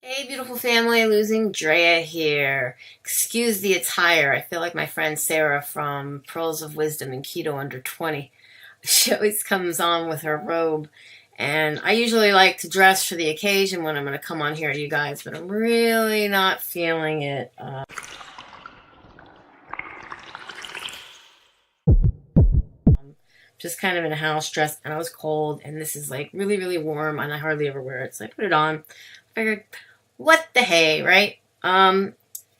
Hey, beautiful family, LosingDrea here. Excuse the attire. I feel like my friend Sarah from Pearls of Wisdom and Keto Under 20. She always comes on with her robe, and I usually like to dress for the occasion when I'm going to come on here to you guys, but I'm really not feeling it. Just kind of in a house dress, and I was cold, and this is like really, really warm, and I hardly ever wear it, so I put it on. Figured, what the hey, right?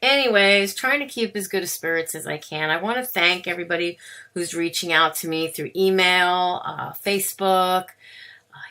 Anyways, trying to keep as good a spirits as I can. I want to thank everybody who's reaching out to me through email, Facebook,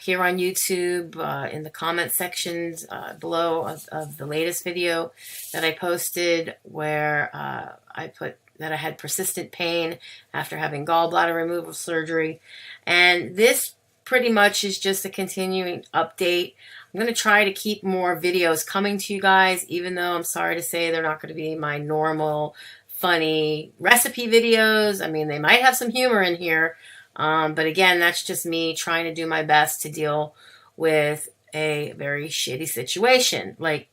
here on YouTube, in the comment sections below of the latest video that I posted, where I put that I had persistent pain after having gallbladder removal surgery. And this pretty much is just a continuing update. I'm going to try to keep more videos coming to you guys, even though I'm sorry to say they're not going to be my normal, funny recipe videos. I mean, they might have some humor in here, but again, that's just me trying to do my best to deal with a very shitty situation. Like,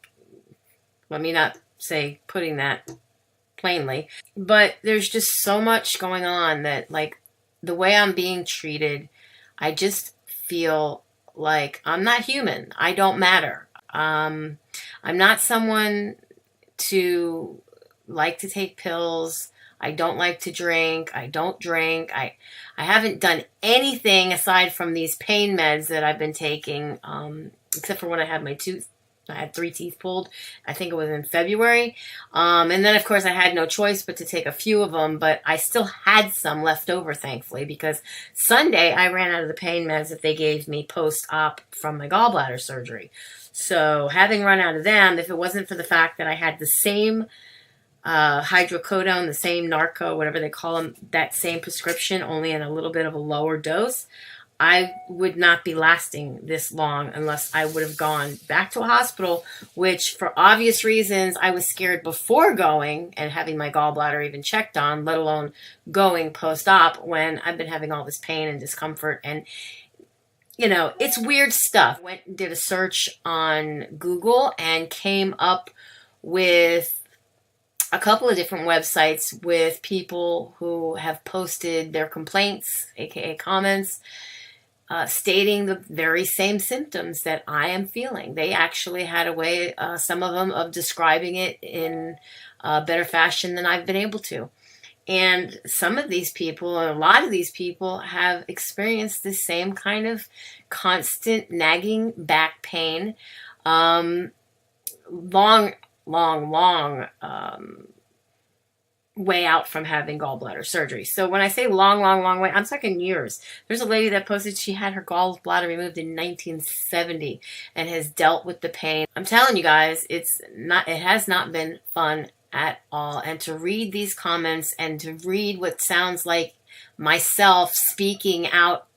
let me not say putting that plainly, but there's just so much going on that, like, the way I'm being treated, I just feel like I'm not human. I don't matter. I'm not someone to like to take pills. I don't like to drink. I don't drink. I haven't done anything aside from these pain meds that I've been taking, except for when I had my tooth. I had 3 teeth pulled. I think it was in February. And then, of course, I had no choice but to take a few of them, but I still had some left over, thankfully, because Sunday I ran out of the pain meds that they gave me post-op from my gallbladder surgery. So having run out of them, if it wasn't for the fact that I had the same hydrocodone, the same narco, whatever they call them, that same prescription, only in a little bit of a lower dose, I would not be lasting this long unless I would have gone back to a hospital, which for obvious reasons I was scared before going and having my gallbladder even checked on, let alone going post-op when I've been having all this pain and discomfort. And, you know, it's weird stuff. Went and did a search on Google and came up with a couple of different websites with people who have posted their complaints, aka comments, stating the very same symptoms that I am feeling. They actually had a way, some of them, of describing it in a better fashion than I've been able to. And some of these people, and a lot of these people, have experienced the same kind of constant nagging back pain, long, long way out from having gallbladder surgery. So when I say long way, I'm talking years. There's a lady that posted she had her gallbladder removed in 1970 and has dealt with the pain. I'm telling you guys, it has not been fun at all. And to read these comments and to read what sounds like myself speaking out,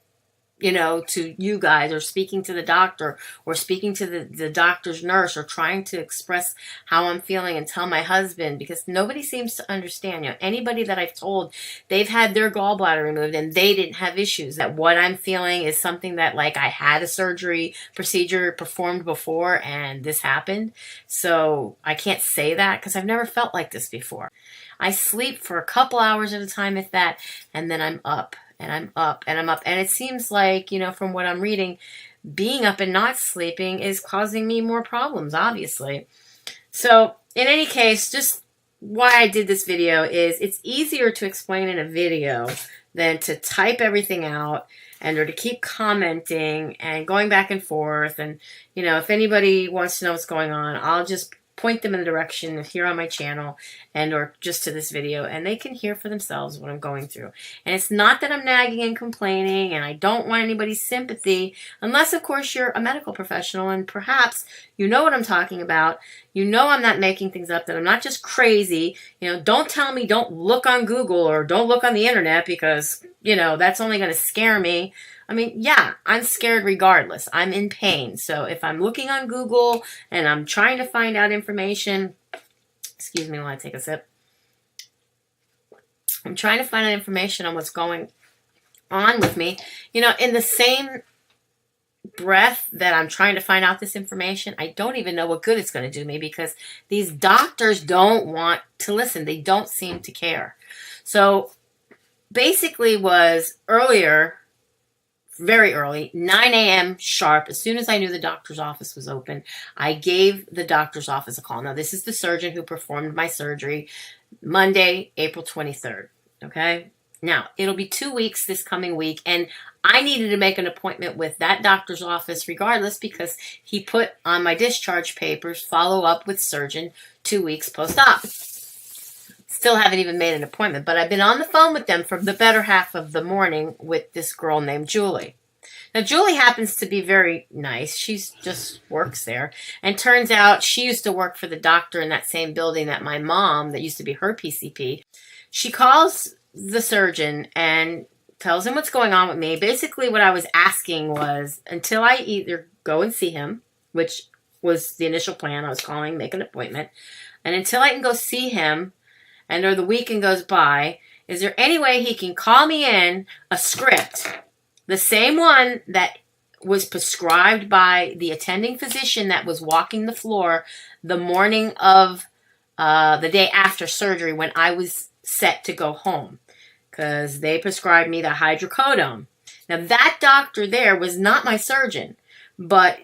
you know, to you guys, or speaking to the doctor, or speaking to the doctor's nurse, or trying to express how I'm feeling and tell my husband, because nobody seems to understand. You know, anybody that I've told, they've had their gallbladder removed and they didn't have issues. That what I'm feeling is something that, like, I had a surgery procedure performed before and this happened. So I can't say that because I've never felt like this before. I sleep for a couple hours at a time, if that, and then I'm up. And I'm up, and I'm up. And it seems like, you know, from what I'm reading, being up and not sleeping is causing me more problems, obviously. So, in any case, just why I did this video is it's easier to explain in a video than to type everything out and or to keep commenting and going back and forth. And, you know, if anybody wants to know what's going on, I'll just point them in the direction here on my channel and or just to this video, and they can hear for themselves what I'm going through. And it's not that I'm nagging and complaining, and I don't want anybody's sympathy, unless of course you're a medical professional and perhaps you know what I'm talking about. You know I'm not making things up, that I'm not just crazy. You know, don't tell me don't look on Google or don't look on the internet, because, you know, that's only going to scare me. I mean, yeah, I'm scared regardless. I'm in pain. So if I'm looking on Google and I'm trying to find out information, excuse me while I take a sip. I'm trying to find out information on what's going on with me. You know, in the same breath that I'm trying to find out this information, I don't even know what good it's going to do me, because these doctors don't want to listen. They don't seem to care. So basically was earlier, very early, 9 a.m. sharp, as soon as I knew the doctor's office was open, I gave the doctor's office a call. Now, this is the surgeon who performed my surgery Monday, April 23rd. Okay? Now, it'll be 2 weeks this coming week, and I needed to make an appointment with that doctor's office regardless, because he put on my discharge papers, follow up with surgeon 2 weeks post-op. Still haven't even made an appointment, but I've been on the phone with them for the better half of the morning with this girl named Julie. Now, Julie happens to be very nice. She just works there. And turns out she used to work for the doctor in that same building that my mom, that used to be her PCP, she calls the surgeon and tells him what's going on with me. Basically, what I was asking was, until I either go and see him, which was the initial plan, I was calling, make an appointment, and until I can go see him, and or the weekend goes by, is there any way he can call me in a script, the same one that was prescribed by the attending physician that was walking the floor the morning of the day after surgery when I was set to go home, because they prescribed me the hydrocodone. Now, that doctor there was not my surgeon, but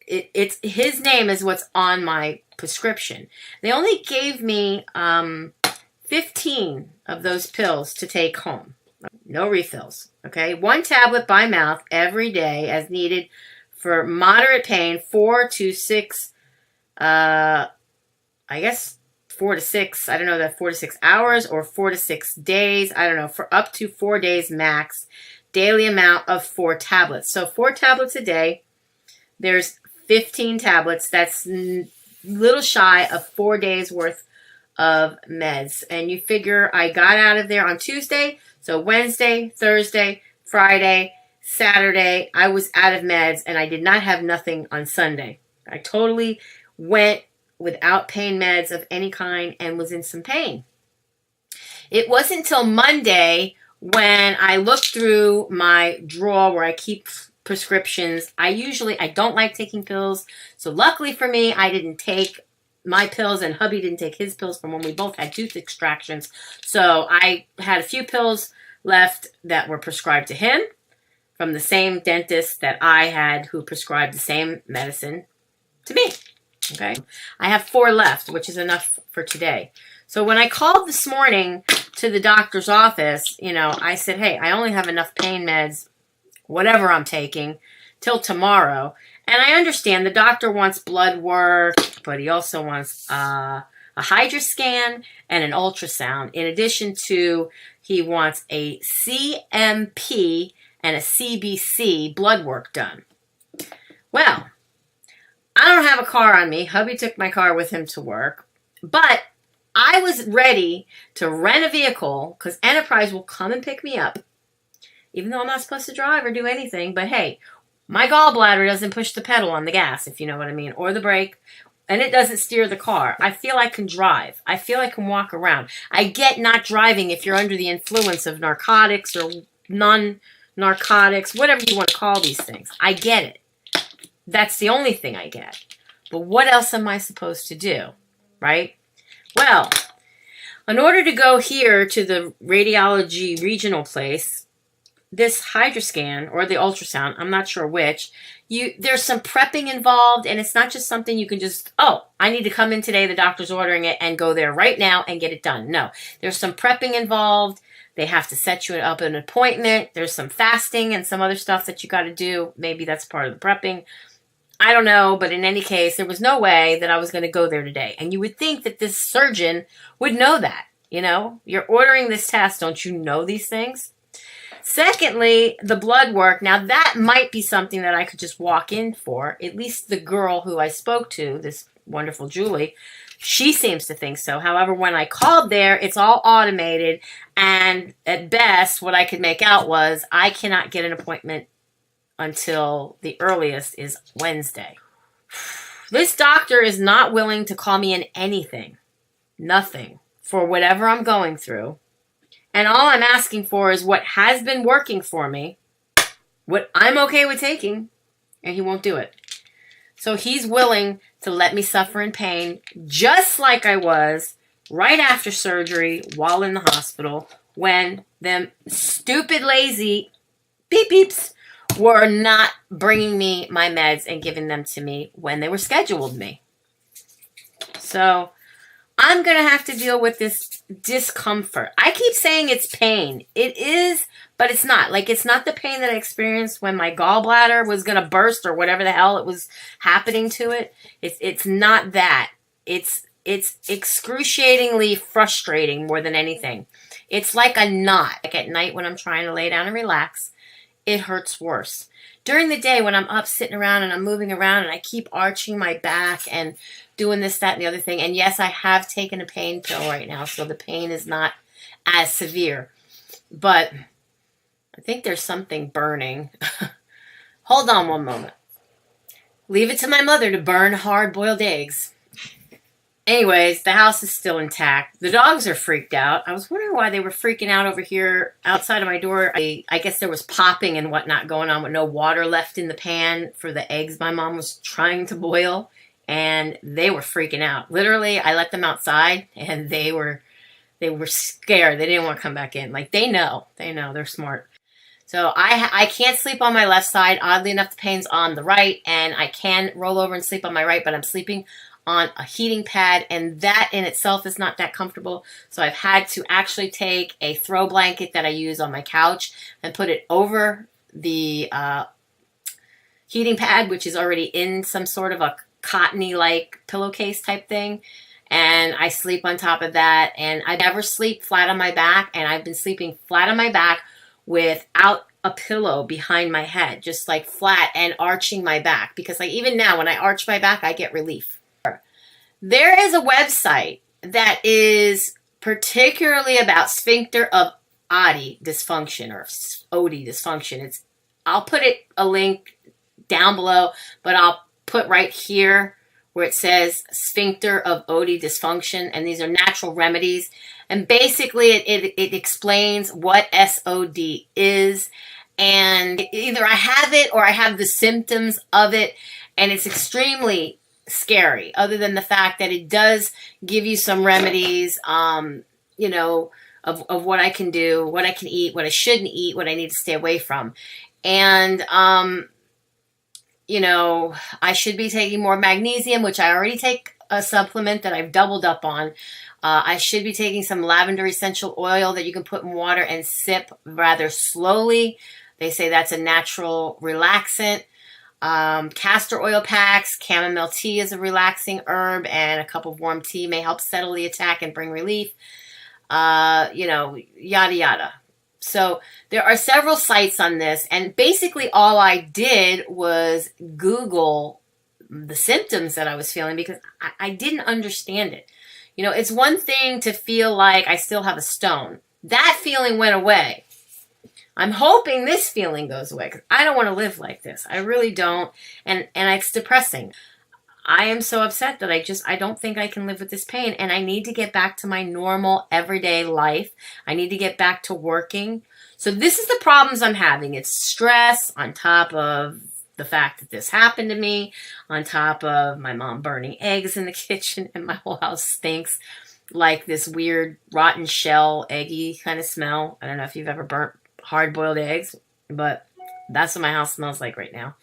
it's his name is what's on my prescription. They only gave me 15 of those pills to take home. No refills, okay? 1 tablet by mouth every day as needed for moderate pain, 4 to 6, I guess 4 to 6, I don't know, that 4 to 6 hours or 4 to 6 days, I don't know, for up to 4 days max, daily amount of 4 tablets. So 4 tablets a day, there's 15 tablets, that's little shy of 4 days worth of meds. And you figure I got out of there on Tuesday, so Wednesday, Thursday, Friday, Saturday, I was out of meds, and I did not have nothing on Sunday. I totally went without pain meds of any kind and was in some pain. It wasn't until Monday when I looked through my drawer where I keep prescriptions. I don't like taking pills, so luckily for me, I didn't take my pills, and hubby didn't take his pills from when we both had tooth extractions. So I had a few pills left that were prescribed to him from the same dentist that I had, who prescribed the same medicine to me. Okay. I have 4 left, which is enough for today. So when I called this morning to the doctor's office, I said, hey, I only have enough pain meds, whatever I'm taking, till tomorrow. And I understand the doctor wants blood work, but he also wants a hydroscan and an ultrasound. In addition to, he wants a CMP and a CBC blood work done. Well, I don't have a car on me. Hubby took my car with him to work. But I was ready to rent a vehicle, because Enterprise will come and pick me up, even though I'm not supposed to drive or do anything. But hey, my gallbladder doesn't push the pedal on the gas, if you know what I mean, or the brake, and it doesn't steer the car. I feel I can drive. I feel I can walk around. I get not driving if you're under the influence of narcotics or non-narcotics, whatever you want to call these things. I get it. That's the only thing I get. But what else am I supposed to do, right? Well, in order to go here to the radiology regional place, this hydroscan or the ultrasound, I'm not sure which, there's some prepping involved, and it's not just something you can just, oh, I need to come in today, the doctor's ordering it, and go there right now and get it done. No, there's some prepping involved. They have to set you up an appointment. There's some fasting and some other stuff that you got to do. Maybe that's part of the prepping. I don't know, but in any case, there was no way that I was going to go there today. And you would think that this surgeon would know that, You're ordering this test. Don't you know these things? Secondly, the blood work. Now, that might be something that I could just walk in for. At least the girl who I spoke to, this wonderful Julie, she seems to think so. However, when I called there, it's all automated. And at best, what I could make out was I cannot get an appointment until the earliest is Wednesday. This doctor is not willing to call me in anything. Nothing. For whatever I'm going through. And all I'm asking for is what has been working for me, what I'm okay with taking, and he won't do it. So he's willing to let me suffer in pain, just like I was right after surgery while in the hospital when them stupid, lazy beep beeps were not bringing me my meds and giving them to me when they were scheduled me. So I'm going to have to deal with this discomfort. I keep saying it's pain. It is, but it's not. Like, it's not the pain that I experienced when my gallbladder was going to burst or whatever the hell it was happening to it. It's not that. It's excruciatingly frustrating more than anything. It's like a knot. Like at night when I'm trying to lay down and relax, it hurts worse. During the day when I'm up sitting around and I'm moving around and I keep arching my back and doing this, that, and the other thing. And yes, I have taken a pain pill right now, so the pain is not as severe. But I think there's something burning. Hold on one moment. Leave it to my mother to burn hard-boiled eggs. Anyways, the house is still intact. The dogs are freaked out. I was wondering why they were freaking out over here outside of my door. I guess there was popping and whatnot going on with no water left in the pan for the eggs my mom was trying to boil. And they were freaking out. Literally, I let them outside and they were scared. They didn't want to come back in. Like, they know. They're smart. So I can't sleep on my left side. Oddly enough, the pain's on the right. And I can roll over and sleep on my right, but I'm sleeping on a heating pad, and that in itself is not that comfortable. So I've had to actually take a throw blanket that I use on my couch and put it over the heating pad, which is already in some sort of a cottony-like pillowcase type thing. And I sleep on top of that, and I never sleep flat on my back, and I've been sleeping flat on my back without a pillow behind my head, just like flat and arching my back, because like even now when I arch my back, I get relief. There is a website that is particularly about sphincter of Oddi dysfunction or Oddi dysfunction. I'll put a link down below, but I'll put right here where it says sphincter of Oddi dysfunction, and these are natural remedies. And basically it explains what SOD is, and either I have it or I have the symptoms of it, and it's extremely scary, other than the fact that it does give you some remedies, you know, of what I can do, what I can eat, what I shouldn't eat, what I need to stay away from. And, you know, I should be taking more magnesium, which I already take a supplement that I've doubled up on. I should be taking some lavender essential oil that you can put in water and sip rather slowly. They say that's a natural relaxant. Castor oil packs, chamomile tea is a relaxing herb, and a cup of warm tea may help settle the attack and bring relief. You know, yada yada. So there are several sites on this, and basically all I did was Google the symptoms that I was feeling because I didn't understand it. You know, it's one thing to feel like I still have a stone. That feeling went away. I'm hoping this feeling goes away because I don't want to live like this. I really don't. And it's depressing. I am so upset that I don't think I can live with this pain, and I need to get back to my normal everyday life. I need to get back to working. So this is the problems I'm having. It's stress on top of the fact that this happened to me, on top of my mom burning eggs in the kitchen, and my whole house stinks like this weird rotten shell, eggy kind of smell. I don't know if you've ever burnt hard-boiled eggs, but that's what my house smells like right now.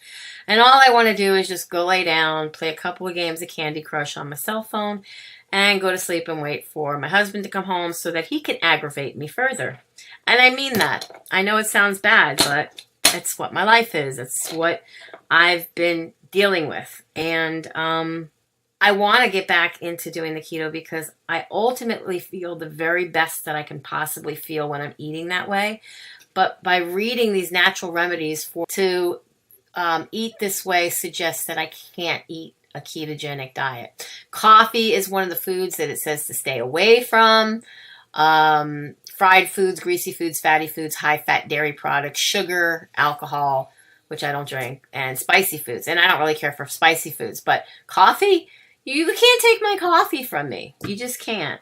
And all I want to do is just go lay down, play a couple of games of Candy Crush on my cell phone, and go to sleep and wait for my husband to come home so that he can aggravate me further. And I mean that. I know it sounds bad, but it's what my life is. It's what I've been dealing with. And I want to get back into doing the keto because I ultimately feel the very best that I can possibly feel when I'm eating that way. But by reading these natural remedies to eat this way suggests that I can't eat a ketogenic diet. Coffee is one of the foods that it says to stay away from. Fried foods, greasy foods, fatty foods, high-fat dairy products, sugar, alcohol, which I don't drink, and spicy foods. And I don't really care for spicy foods. But coffee, you can't take my coffee from me. You just can't.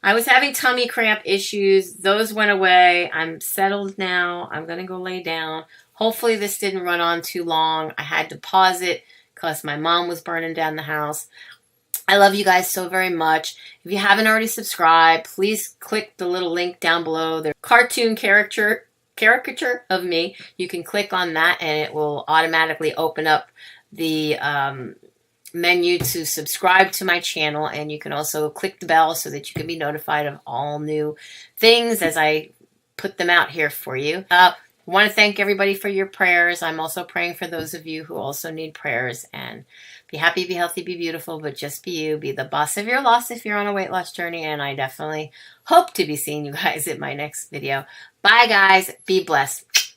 I was having tummy cramp issues. Those went away. I'm settled now. I'm going to go lay down. Hopefully this didn't run on too long. I had to pause it because my mom was burning down the house. I love you guys so very much. If you haven't already subscribed, please click the little link down below. The cartoon caricature of me. You can click on that and it will automatically open up the menu to subscribe to my channel, and you can also click the bell so that you can be notified of all new things as I put them out here for you. I want to thank everybody for your prayers. I'm also praying for those of you who also need prayers. And be happy, be healthy, be beautiful, but just be you. Be the boss of your loss if you're on a weight loss journey. And I definitely hope to be seeing you guys in my next video. Bye, guys. Be blessed.